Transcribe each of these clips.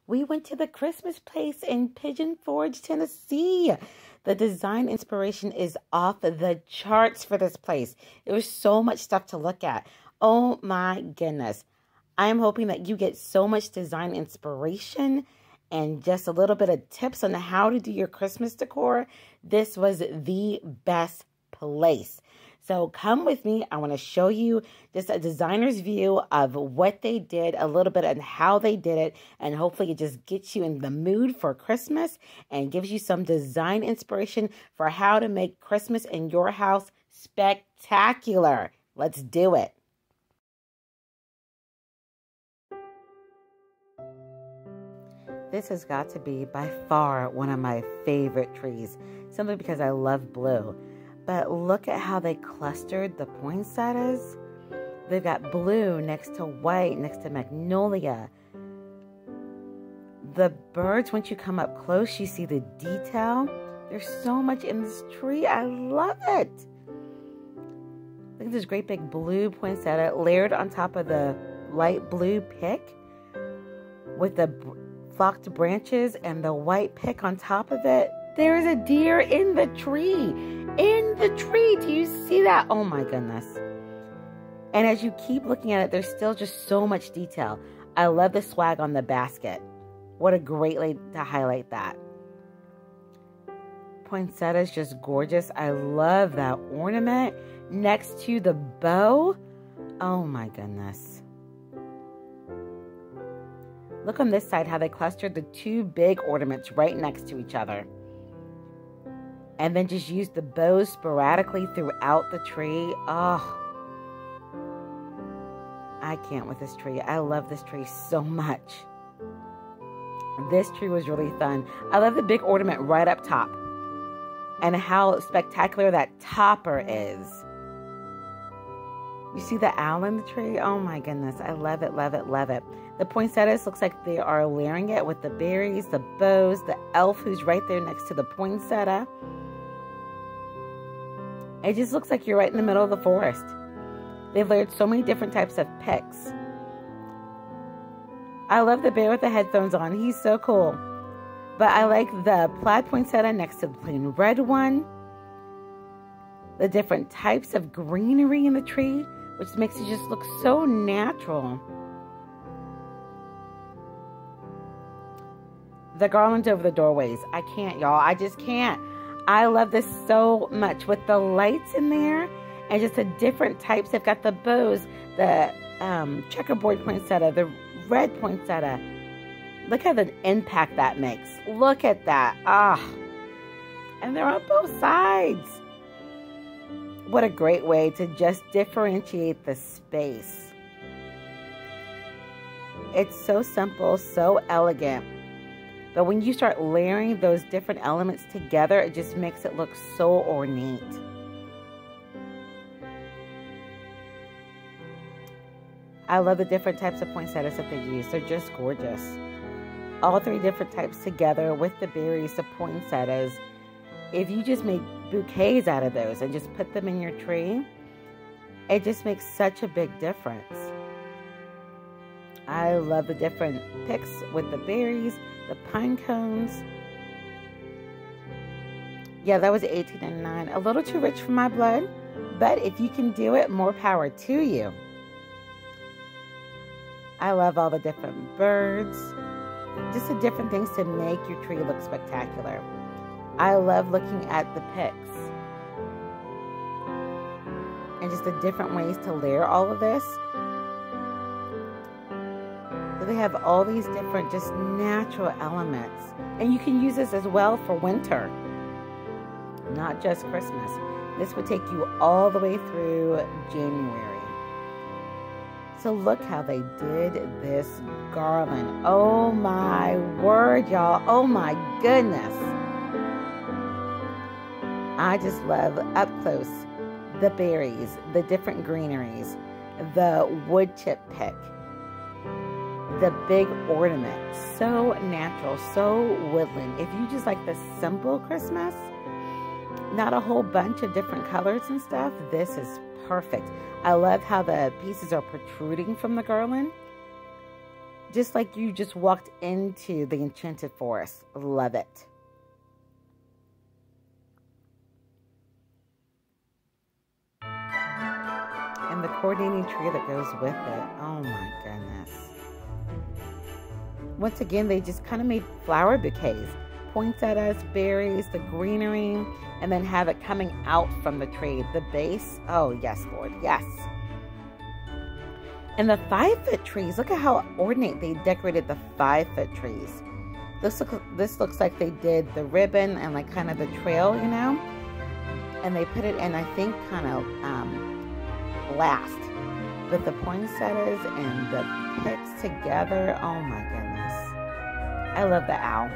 we went to the Christmas place in Pigeon Forge, Tennessee. The design inspiration is off the charts for this place. There was so much stuff to look at. Oh my goodness. I am hoping that you get so much design inspiration and just a little bit of tips on how to do your Christmas decor. This was the best place. So come with me. I want to show you just a designer's view of what they did, a little bit on how they did it, and hopefully it just gets you in the mood for Christmas and gives you some design inspiration for how to make Christmas in your house spectacular. Let's do it. This has got to be by far one of my favorite trees, simply because I love blue. But look at how they clustered the poinsettias. They've got blue next to white, next to magnolia. The birds, once you come up close, you see the detail. There's so much in this tree. I love it. Look at this great big blue poinsettia layered on top of the light blue pick with the flocked branches and the white pick on top of it. There's a deer in the tree. In the tree. Do you see that? Oh my goodness. And as you keep looking at it, there's still just so much detail. I love the swag on the basket. What a great way to highlight that. Poinsettia is just gorgeous. I love that ornament next to the bow. Oh my goodness. Look on this side how they clustered the two big ornaments right next to each other. And then just use the bows sporadically throughout the tree. Oh, I can't with this tree. I love this tree so much. This tree was really fun. I love the big ornament right up top and how spectacular that topper is. You see the owl in the tree? Oh my goodness. I love it, love it, love it. The poinsettias looks like they are layering it with the berries, the bows, the elf who's right there next to the poinsettia. It just looks like you're right in the middle of the forest. They've layered so many different types of picks. I love the bear with the headphones on. He's so cool. But I like the plaid poinsettia next to the plain red one. The different types of greenery in the tree, which makes it just look so natural. The garland over the doorways. I can't, y'all. I just can't. I love this so much with the lights in there and just the different types. They've got the bows, the checkerboard poinsettia, the red poinsettia. Look at the impact that makes. Look at that. Ah, and they're on both sides. What a great way to just differentiate the space. It's so simple, so elegant. But when you start layering those different elements together, it just makes it look so ornate. I love the different types of poinsettias that they use. They're just gorgeous. All three different types together with the berries, the poinsettias. If you just made bouquets out of those and just put them in your tree, it just makes such a big difference. I love the different picks with the berries, the pine cones. Yeah, that was $18.99. A little too rich for my blood, but if you can do it, more power to you. I love all the different birds, just the different things to make your tree look spectacular. I love looking at the picks and just the different ways to layer all of this. So they have all these different just natural elements. And you can use this as well for winter, not just Christmas. This would take you all the way through January. So look how they did this garland. Oh my word, y'all. Oh my goodness. I just love up close the berries, the different greeneries, the wood chip pick, the big ornament. So natural, so woodland. If you just like the simple Christmas, not a whole bunch of different colors and stuff, this is perfect. I love how the pieces are protruding from the garland. just like you just walked into the enchanted forest. Love it. And the coordinating tree that goes with it. Oh my goodness. Once again, they just kind of made flower bouquets. Poinsettias, berries, the greenery, and then have it coming out from the tree. The base. Oh, yes, Lord. Yes. And the 5-foot trees. Look at how ornate they decorated the 5-foot trees. This looks like they did the ribbon and like kind of the trail, you know? And they put it in, I think, kind of last. But the poinsettias and the picks together. Oh, my goodness. I love the owl.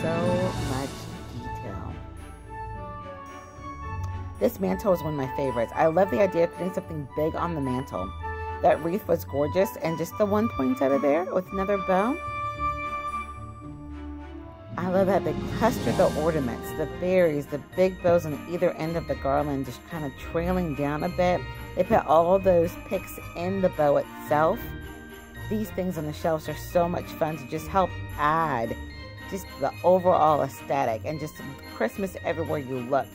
So much detail. This mantle is one of my favorites. I love the idea of putting something big on the mantle. That wreath was gorgeous, and just the one poinsettia there with another bow. I love that they clustered the ornaments, the berries, the big bows on either end of the garland, just kind of trailing down a bit. They put all those picks in the bow itself. These things on the shelves are so much fun to just help add just the overall aesthetic and just Christmas everywhere you look.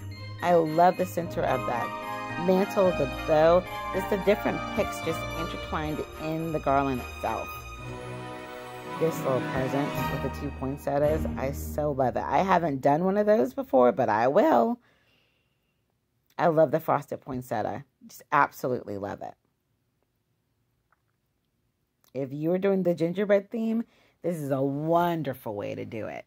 I love the center of that mantle, the bow, just the different picks just intertwined in the garland itself. This little present with the 2 poinsettias, I so love it. I haven't done one of those before, but I will. I love the frosted poinsettia. Just absolutely love it. If you are doing the gingerbread theme, this is a wonderful way to do it.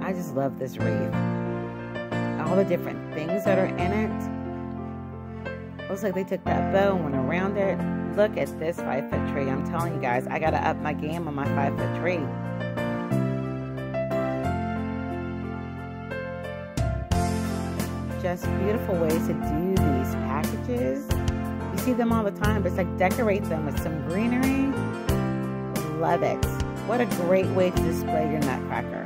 I just love this wreath. All the different things that are in it. Looks like they took that bow and went around it. Look at this 5-foot tree. I'm telling you guys, I gotta up my game on my 5-foot tree. Just beautiful ways to do these packages. You see them all the time, but it's like decorate them with some greenery. Love it. What a great way to display your nutcracker.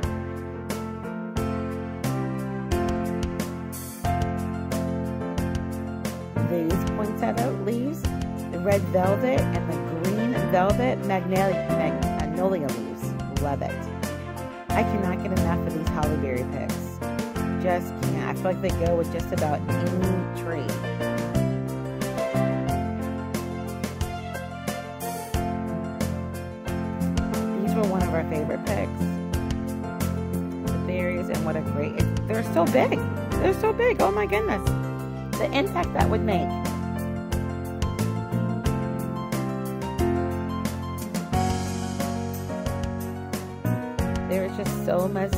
These poinsettia leaves, the red velvet and the green velvet magnolia leaves. Love it. I cannot get enough of these hollyberry picks. Just can't. I feel like they go with just about any tree. These were one of our favorite picks. The berries, and what a great, they're so big. They're so big. Oh my goodness. The impact that would make. There's just so much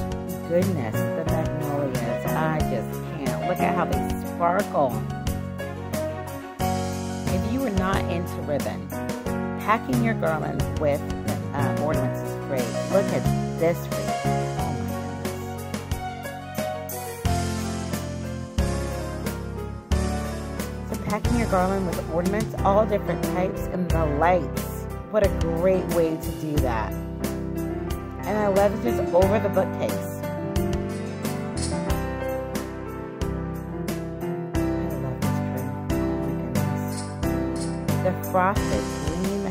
goodness. The magnolias, I just can't. Look at how they sparkle. If you are not into ribbon, packing your garland with ornaments is great. Look at this wreath. Oh my goodness. So packing your garland with ornaments, all different types, and the lights. What a great way to do that. And I love it just over the bookcase. The frosted green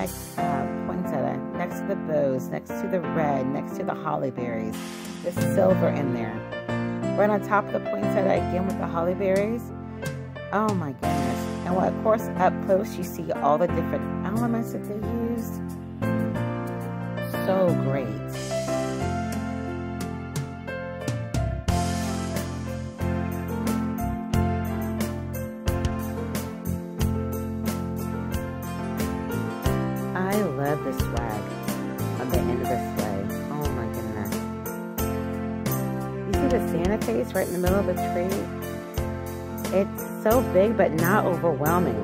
poinsettia next to the bows, next to the red, next to the holly berries, the silver in there. Right on top of the poinsettia again with the holly berries. Oh my goodness. And well, of course up close you see all the different elements that they used. So great. I love this flag on the end of the sleigh. Oh my goodness. You see the Santa face right in the middle of the tree? It's so big but not overwhelming.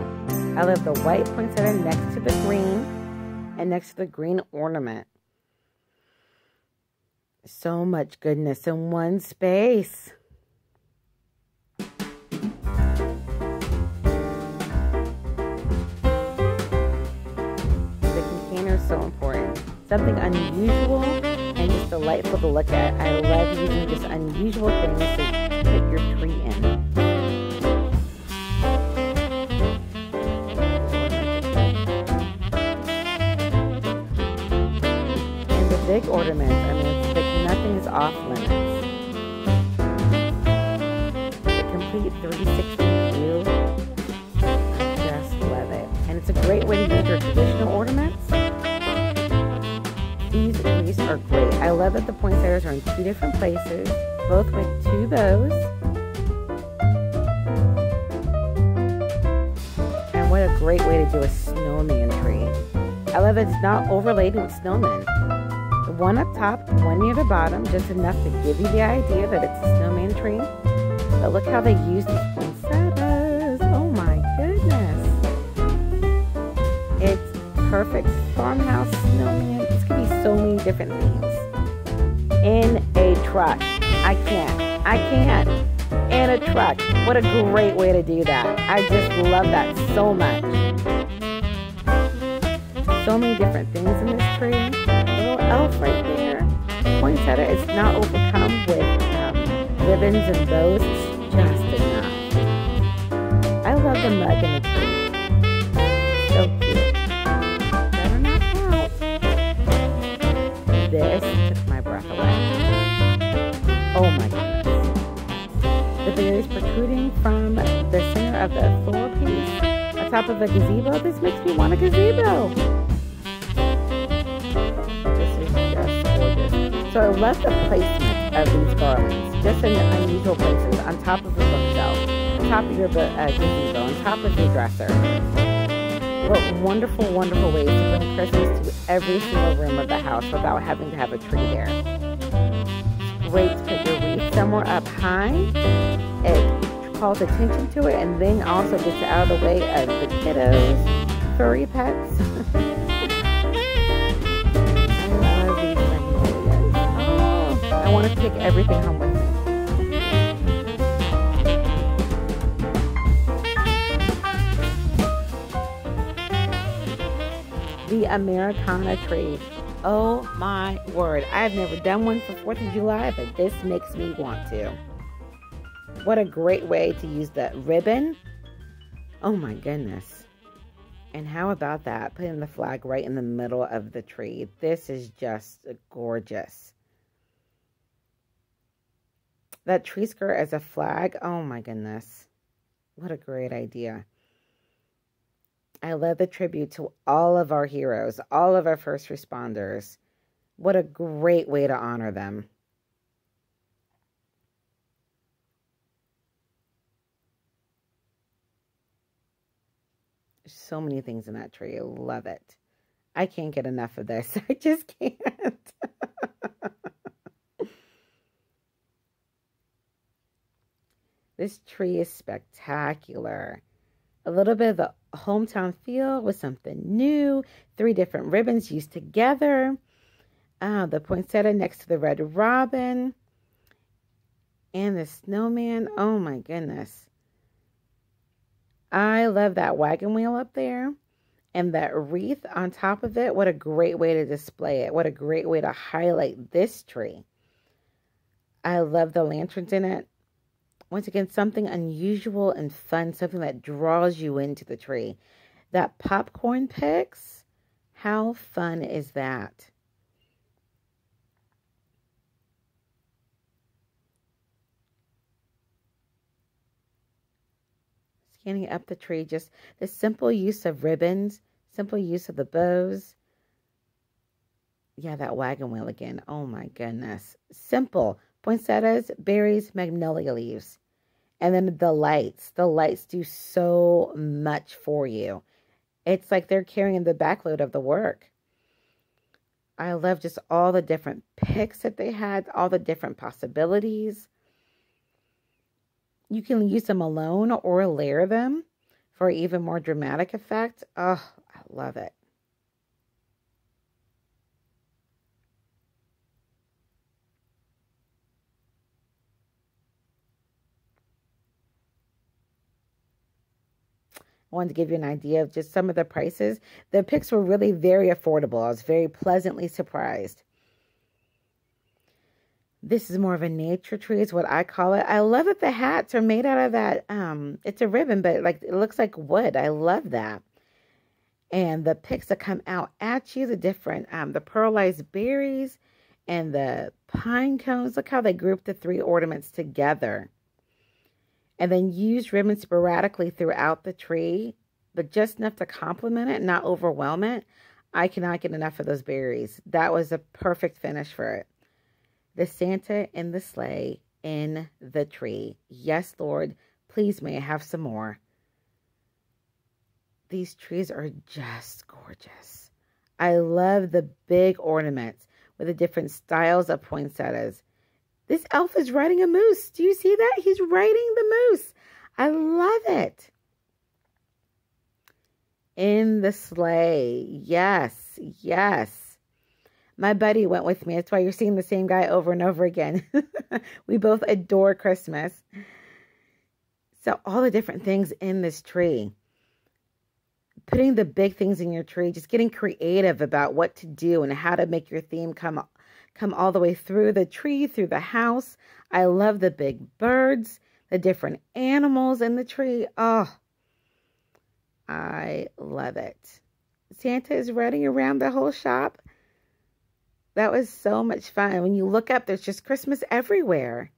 I love the white poinsettia next to the green and next to the green ornament. So much goodness in one space. So important. Something unusual and just a delightful to look at. I love using just unusual things to put your tree in. And the big ornaments, I mean, it's like nothing is off limits. The complete 360 view, I just love it. And it's a great way to use your traditional ornaments. These wreaths are great. I love that the poinsettias are in 2 different places, both with 2 bows. And what a great way to do a snowman tree. I love that it's not overlaid with snowmen. The one up top, one near the bottom, just enough to give you the idea that it's a snowman tree. But look how they use these poinsettias. Oh my goodness. It's perfect farmhouse snowman. This could be so many different things. In a truck. I can't. In a truck. What a great way to do that. I just love that so much. So many different things in this tree. A little elf right there. Poinsettia is not overcome with ribbons and bows. It's just enough. I love the mug in the tree. So cute. Better not out. This took my breath away. Oh my goodness. The berries protruding from the center of the floor piece on top of a gazebo. This makes me want a gazebo. This is just gorgeous. So I love the placement of these garlands, just in unusual places, on top of a bookshelf, on top of your gazebo, on top of your dresser. What wonderful, wonderful ways to bring Christmas to every single room of the house without having to have a tree there. Great to put your wreath somewhere up high. It calls attention to it, and then also gets it out of the way of the kiddos, furry pets. I love these magnolias. Oh, I want to take everything home with me. The Americana tree. Oh my word. I've never done one for 4th of July, but this makes me want to. What a great way to use the ribbon. Oh my goodness. And how about that? Putting the flag right in the middle of the tree. This is just gorgeous. That tree skirt as a flag. Oh my goodness. What a great idea. I love the tribute to all of our heroes, all of our first responders. What a great way to honor them. There's so many things in that tree. I love it. I can't get enough of this. I just can't. This tree is spectacular. A little bit of the hometown feel with something new. 3 different ribbons used together. The poinsettia next to the red robin. And the snowman. Oh my goodness. I love that wagon wheel up there. And that wreath on top of it. What a great way to display it. What a great way to highlight this tree. I love the lanterns in it. Once again, something unusual and fun, something that draws you into the tree. That popcorn picks, how fun is that? Scanning up the tree, just the simple use of ribbons, simple use of the bows. Yeah, that wagon wheel again. Oh my goodness. Simple. Poinsettias, berries, magnolia leaves. And then the lights do so much for you. It's like they're carrying the backload of the work. I love just all the different picks that they had, all the different possibilities. You can use them alone or layer them for even more dramatic effect. Oh, I love it. I wanted to give you an idea of just some of the prices. The picks were really very affordable. I was very pleasantly surprised. This is more of a nature tree is what I call it. I love that the hats are made out of that. It's a ribbon, but like it looks like wood. I love that. And the picks that come out at you, the different, the pearlized berries and the pine cones. Look how they group the three ornaments together. And then use ribbon sporadically throughout the tree, but just enough to complement it, not overwhelm it. I cannot get enough of those berries. That was a perfect finish for it. The Santa in the sleigh in the tree. Yes, Lord, please may I have some more. These trees are just gorgeous. I love the big ornaments with the different styles of poinsettias. This elf is riding a moose. Do you see that? He's riding the moose. I love it. In the sleigh. Yes, yes. My buddy went with me. That's why you're seeing the same guy over and over again. We both adore Christmas. So all the different things in this tree. Putting the big things in your tree. Just getting creative about what to do and how to make your theme come all the way through the tree, through the house. I love the big birds, the different animals in the tree. Oh, I love it. Santa is running around the whole shop. That was so much fun. When you look up, there's just Christmas everywhere.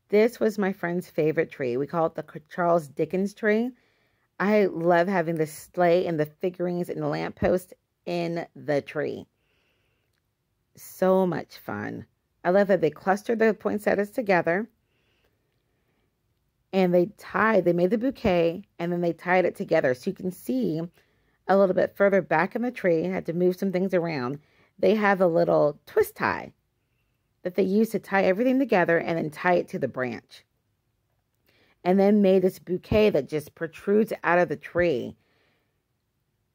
This was my friend's favorite tree. We call it the Charles Dickens tree. I love having the sleigh and the figurines and the lamppost in the tree. So much fun. I love that they clustered the poinsettias together. And they made the bouquet, and then they tied it together. So you can see a little bit further back in the tree. I had to move some things around. They have a little twist tie that they use to tie everything together and then tie it to the branch. And then made this bouquet that just protrudes out of the tree.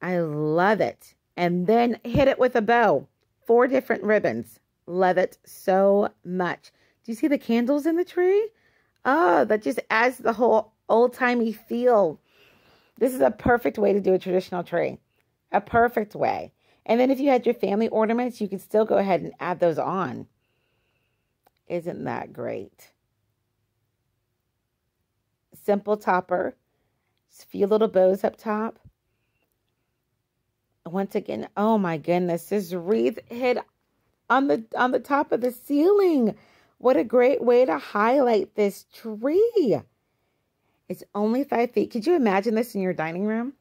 I love it. And then hit it with a bow. 4 different ribbons. Love it so much. Do you see the candles in the tree? Oh, that just adds the whole old-timey feel. This is a perfect way to do a traditional tree. A perfect way. And then if you had your family ornaments, you could still go ahead and add those on. Isn't that great? Simple topper. Just a few little bows up top. Once again, oh my goodness, this wreath hit on the top of the ceiling. What a great way to highlight this tree. It's only 5 feet. Could you imagine this in your dining room?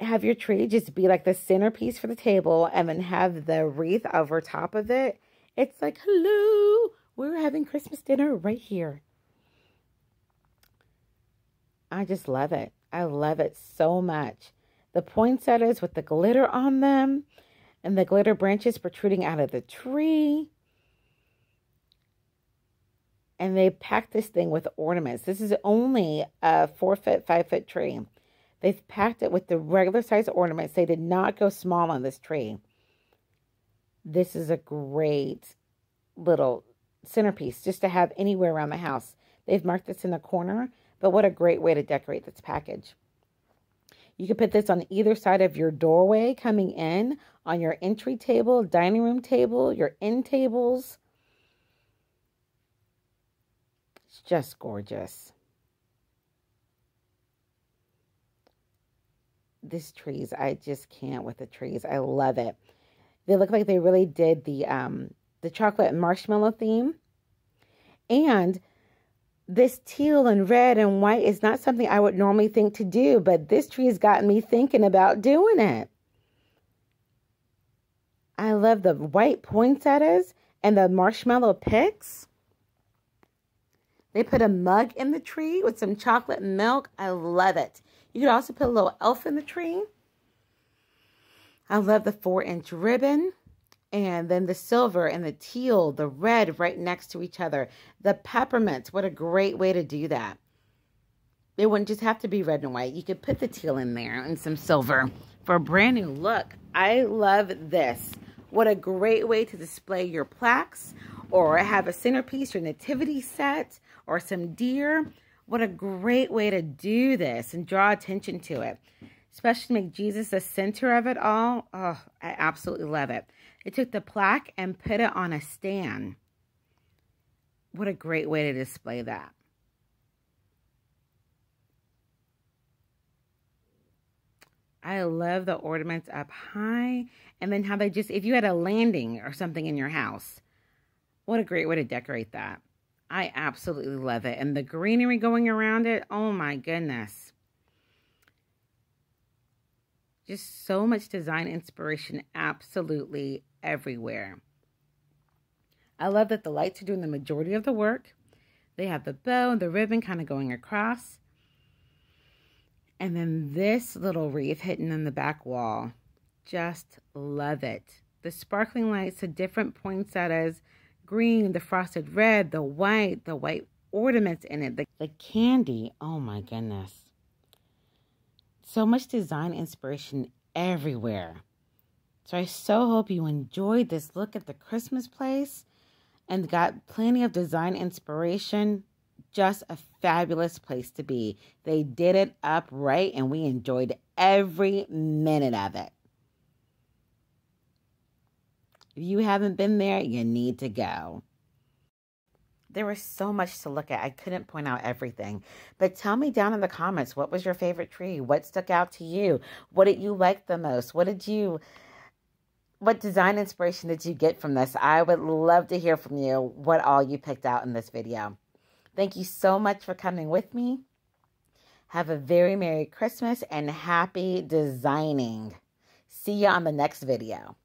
Have your tree just be like the centerpiece for the table and then have the wreath over top of it. It's like, hello, we're having Christmas dinner right here. I just love it. I love it so much. The poinsettias with the glitter on them and the glitter branches protruding out of the tree. And they packed this thing with ornaments. This is only a 4-foot, 5-foot tree. They've packed it with the regular size ornaments. They did not go small on this tree. This is a great little centerpiece just to have anywhere around the house. They've marked this in the corner, but what a great way to decorate this package. You can put this on either side of your doorway coming in, on your entry table, dining room table, your end tables. It's just gorgeous. These trees, I just can't with the trees. I love it. They look like they really did the chocolate and marshmallow theme. And this teal and red and white is not something I would normally think to do, but this tree has gotten me thinking about doing it. I love the white poinsettias and the marshmallow picks. They put a mug in the tree with some chocolate and milk. I love it. You could also put a little elf in the tree. I love the 4-inch ribbon. And then the silver and the teal, the red right next to each other. The peppermints, what a great way to do that. They wouldn't just have to be red and white. You could put the teal in there and some silver for a brand new look. I love this. What a great way to display your plaques or have a centerpiece, your nativity set or some deer. What a great way to do this and draw attention to it. especially to make Jesus the center of it all. Oh, I absolutely love it. It took the plaque and put it on a stand. What a great way to display that. I love the ornaments up high, and then how they just, if you had a landing or something in your house, what a great way to decorate that. I absolutely love it. And the greenery going around it, oh my goodness. Just so much design inspiration absolutely everywhere. I love that the lights are doing the majority of the work. They have the bow and the ribbon kind of going across. And then this little wreath hidden in the back wall. Just love it. The sparkling lights, the different poinsettias, green, the frosted red, the white ornaments in it, the candy. Oh my goodness. So much design inspiration everywhere. So I so hope you enjoyed this look at the Christmas place and got plenty of design inspiration. Just a fabulous place to be. They did it up right, and we enjoyed every minute of it. If you haven't been there, you need to go. There was so much to look at. I couldn't point out everything. But tell me down in the comments, what was your favorite tree? What stuck out to you? What did you like the most? What design inspiration did you get from this? I would love to hear from you what all you picked out in this video. Thank you so much for coming with me. Have a very Merry Christmas and happy designing. See you on the next video.